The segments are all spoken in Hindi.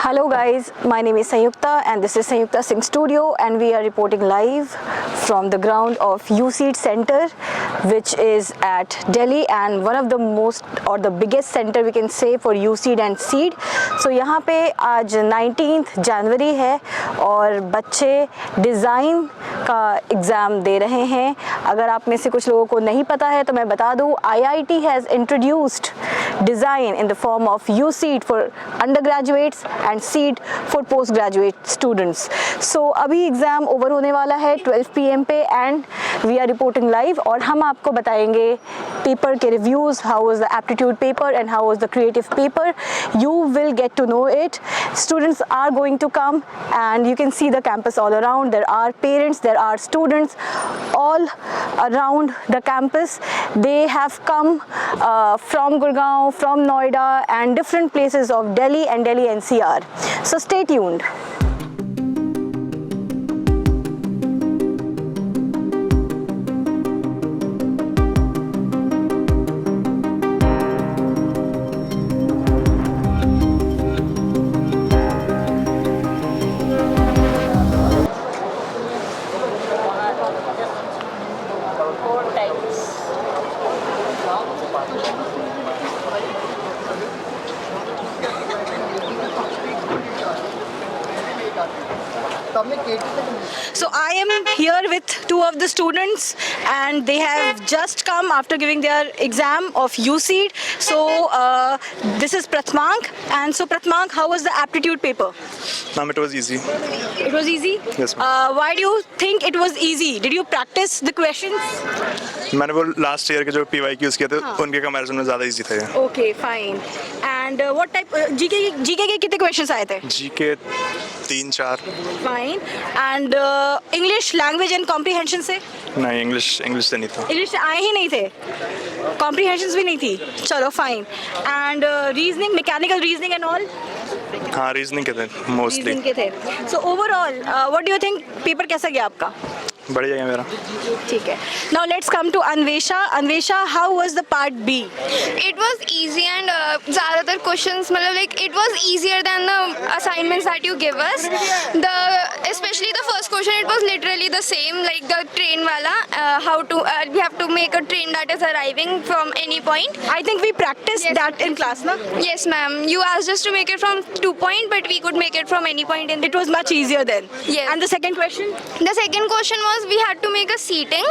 Hello guys, my name is Sanyukta and this is Sanyukta Singh Studio and we are reporting live from the ground of USEED Center, which is at Delhi and one of the most or the biggest center we can say for USEED and SEED. So यहाँ पे आज 19th जनवरी है और बच्चे डिज़ाइन का एग्ज़ाम दे रहे हैं. अगर आप में से कुछ लोगों को नहीं पता है तो मैं बता दूँ, IIT has introduced design in the form of USEED for undergraduates and SEED for postgraduate students. So अभी एग्ज़ाम ओवर होने वाला है 12 PM पे and we are reporting live और हम आपको बताएंगे पेपर के reviews, how was the aptitude paper and how was the creative paper. You will get to know it. Students are going to come and you can see the campus all around. There are parents, there are students all around the campus. They have come from Gurgaon, from Noida and different places of Delhi and Delhi NCR. So stay tuned. So I am here with two of the students and they have just come after giving their exam of USEED. So this is Pratmank, and so Pratmank, how was the aptitude paper? Ma'am, it was easy. It was easy? Yes, ma'am. Why do you think it was easy? Did you practice the questions? मैंने वो लास्ट ईयर के जो PYQs किए थे उनके कंपैरिजन में ज़्यादा इजी थे. Okay, fine. And what type GK के कितने questions आए थे? GK 3-4. Fine. And English language and comprehension से? नहीं, इंग्लिश से नहीं था. इंग्लिश आए ही नहीं थे, कॉम्प्रीहेंशंस भी नहीं थी. चलो fine. And reasoning, mechanical reasoning and all? हाँ, रीजनिंग के थे मोस्टली. रीजनिंग के थे. So overall what do you think paper कैसा गया आपका? बढ़िया गया मेरा. ठीक है. Now let's come to Anvesha. Anvesha, how was the part B? It was easy and ज़्यादातर questions मतलब like it was easier than the assignments that you give us. Especially the first question, it was literally the same like the train wala. We have to make a train that is arriving from any point. I think we practiced that in class, na? Yes, ma'am. You asked us to make it from 2 point, but we could make it from any point in. It was much easier then. Yes. And the second question? The second question was we had to make a seating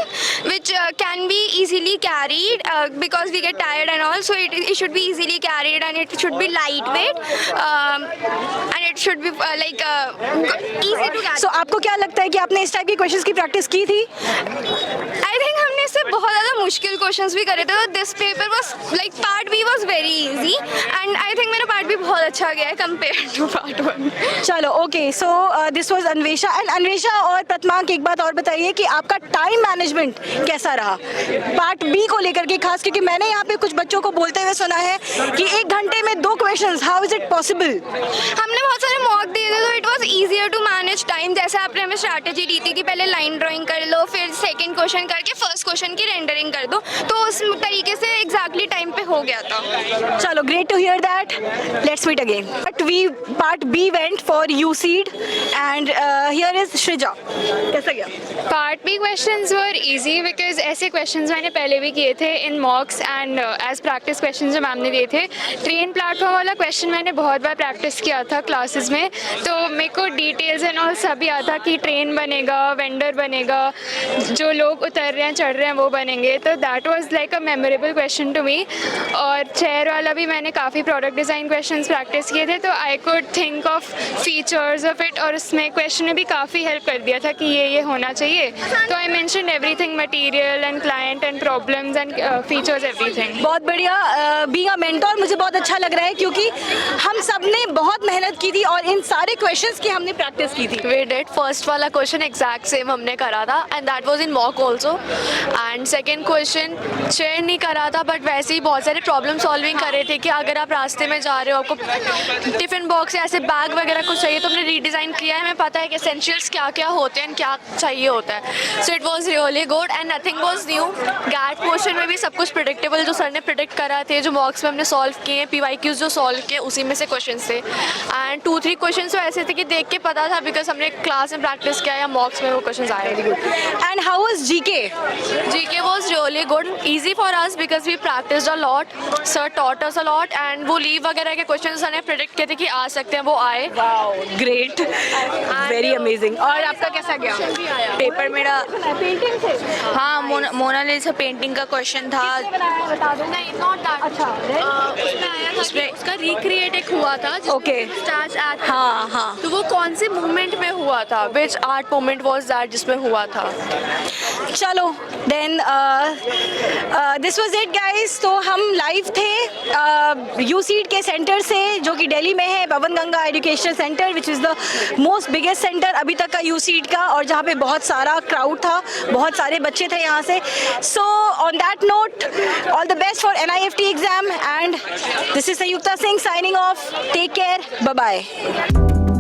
which can be easily carried because we get tired and all, so it should be easily carried and it should be lightweight and it should be easy to carry. So आपको क्या लगता है कि आपने इस टाइप की क्वेश्चंस की प्रैक्टिस की थी? I think हमने इससे बहुत ज़्यादा मुश्किल क्वेश्चंस भी करे थे. तो this paper was like part B was very easy and I think मेरा पार्ट बी बहुत अच्छा गया है कंपेयर टू पार्ट 1. चलो okay. So this was Anvesha. And Anvesha और प्रथमांक, एक बात और बताइए कि आपका टाइम मैनेजमेंट कैसा रहा पार्ट बी को लेकर के, खास क्योंकि मैंने यहाँ पे कुछ बच्चों को बोलते हुए सुना है कि 1 घंटे में 2 questions. How is it possible? हमने बहुत सारे मॉक दिए थे तो it was easier to manage time. जैसे आपने हमें स्ट्रैटेजी दी थी कि पहले लाइन ड्राइंग कर लो, फिर सेकंड क्वेश्चन करके फर्स्ट क्वेश्चन की रेंडरिंग कर दो, तो उस तरीके से एग्जैक्टली टाइम पे हो गया था. चलो, great to hear that. Let's meet again. But we part B went for USEED and here is Sreeja. कैसा गया? Part B questions were easy because ऐसे क्वेश्चंस मैंने पहले भी किए थे in mocks and as practice questions जो मैम ने दिए थे. ट्रेन प्लेटफॉर्म वाला क्वेश्चन मैंने बहुत बार प्रैक्टिस किया था क्लासेस में, तो मेरे को डिटेल्स एंड ऑल सब याद था कि ट्रेन बनेगा, वेंडर बनेगा, जो लोग उतर रहे हैं चढ़ रहे हैं वो बनेंगे. तो that was like a memorable question to me. और चेयर वाला भी मैंने काफ़ी प्रोडक्ट डिज़ाइन क्वेश्चंस प्रैक्टिस किए थे, तो I could think of features of it और उसमें क्वेश्चन ने भी काफ़ी हेल्प कर दिया था कि ये होना चाहिए. तो I mention everything, material and client and problems and features, everything. बहुत बढ़िया. बीइंग अ मेंटर मुझे बहुत अच्छा लग रहा है क्योंकि हम सब ने बहुत मेहनत की थी और इन सारे क्वेश्चंस की हमने प्रैक्टिस की थी. We did first वाला क्वेश्चन एग्जैक्ट सेम हमने करा था and that was in mock also and second question chair नहीं करा था, बट वैसे ही बहुत सारे प्रॉब्लम सॉल्विंग करे थे कि अगर आप रास्ते में जा रहे हो, आपको टिफ़िन बॉक्स या ऐसे बैग वगैरह कुछ चाहिए तो हमने रीडिज़ाइन किया है, हमें पता है कि एसेंशियल्स क्या क्या होते हैं, क्या चाहिए होता है. So it was really good and nothing was new. GAT portion में भी सब कुछ प्रिडिक्टेबल जो सर ने प्रिडिक्ट करा थे, जो मॉक्स में हमने सॉल्व किए हैं, PYQs जो सॉल्व किए उसी में से क्वेश्चन थे. एंड 2-3 क्वेश्चन तो ऐसे थे कि देख के पता था बिकॉज हमने क्लास में प्रैक्टिस किया या मॉक्स में वो क्वेश्चन आए. And how was GK? GK was really good, easy for us because we practiced a lot. Sir taught us a lot and वो लीव वगैरह के क्वेश्चन सर ने प्रिडिक्ट किए थे कि आ सकते हैं, वो आए. Wow, great, very amazing. और आपका कैसा गया? पेपर मेरा पेंटिंग से? हाँ मोनालिसा पेंटिंग का क्वेश्चन था. नहीं, नॉट दैट. अच्छा, उसमें आया था कि उसका रिक्रिएट एक हुआ था Okay. Stars eight. हाँ हाँ. तो वो कौन से मूवमेंट में हुआ था, which art movement was that जिसमें हुआ था. चलो then this was it guys. तो हम लाइव थे यूसीड के सेंटर से जो कि दिल्ली में है, Pawan Ganga educational centre which is the most biggest centre अभी तक का यूसीड का, और जहाँ पे बहुत सारा क्राउड था, बहुत सारे बच्चे थे यहाँ से. So on that note, all the best for NIFT exam and this is Sanyukta Singh signing off. Take care, bye bye.